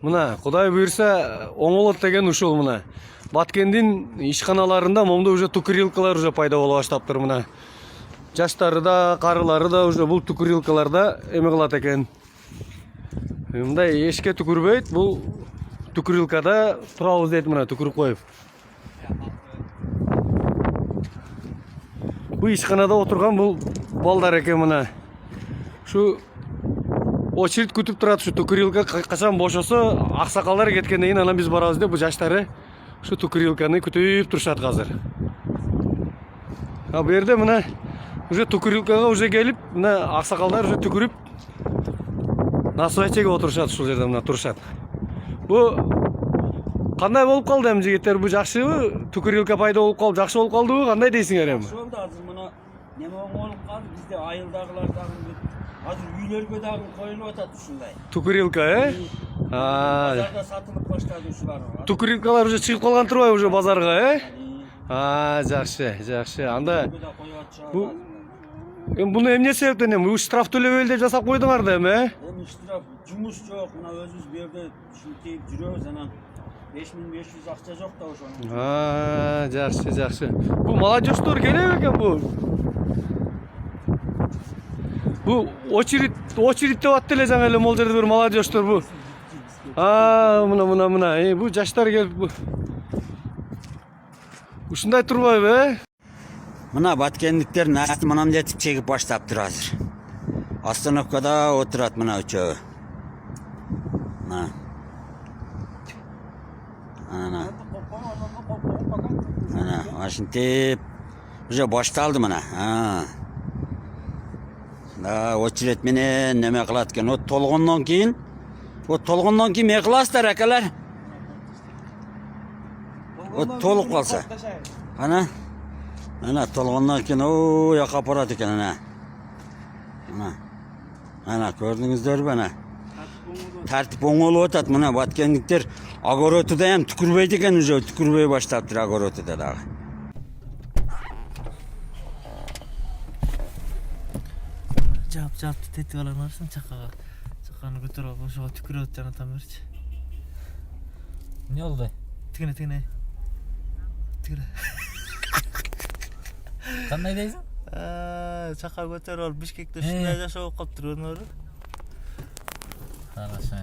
Мына Кудай буйрса оңолот деген ушул мына. Баткендин ишканаларында момду уже тукурилкалар уже пайда боло баштаптыр мына. Жаштары да, карылары да уже бул тукурилкаларда эме кылат экен. Мындай эшке түкүрбөйт, бул тукурилкада турабыз дейт мына түкүрүп коюп. Бул ишканада отурган бул балдар экен мына. Шу очередь күтүп турат, ушу тукурилка качан бошосо, аксакалдар кеткенден кийин анан биз барабыз деп бул жаштары ушу тукурилканы күтүп турушат азыр. А бу жерде мына уже тукурилкага уже келип, мына аксакалдар уже түкүрүп насвайчеге отурушат, ушул жерде мына турушат. Бу кандай болуп калды эми жигиттер, бу жакшыбы? Тукурилка пайда болуп калып, жакшы болуп калдыбы? Кандай дейсиңер эми? Жакшы болду, азыр мына неме болуп калды, бизде айылдагылар дагы азыр үйлөргө дагы коюлуп атат ушундай. Тукурилка, Базарда сатылып баштады ушулар. Тукурилкалар уже чыгып калган турбайбы уже базарга, жакшы, жакшы. Анда бу буну эмне себептен эми штраф төлөбөйлү деп жасап койдуңар да эми, Эми штраф, жумуш жок, мына өзүбүз бу жерде ушинтип жүрөбүз, анан 5500 акча жок да ошонун. Жакшы, жакшы. Бу молодежьтор келеби экен бу? Бу очередь деп атты эле жаңы эле могул жерде бир молодежьтор бу. Мына. Бу жаштар келип ушундай турбайбы, Мына баткендиктер насты мынамдетип чегип баштаптыр азыр. Остановкада отурат мына үчөө. Ana ошентип уже башталды мына. Да, очерет менен неме кылат экен. Вот толгондон кийин эмне кыласыздар акалар? Вот толуп калса. Ana толгондон кийин о яка апарат экен ana. Ana көрдүңүздөрбү ana? Тартип оңолуп атат мына баткендиктер. Огородуда ham түкүрбөйт экен, уже түкүрбөй баштаптыр огородуда дагы. Жап тетип алаңарсың чакага. Чаканы көтөрүп алып ошого түкүрөт жана там берчи. Не oldu? Тигине. Кандай дейсиң? Чака көтөрүп алып Бишкекте ушундай жашоо болуп калыптыр өнөрү. Хорошо.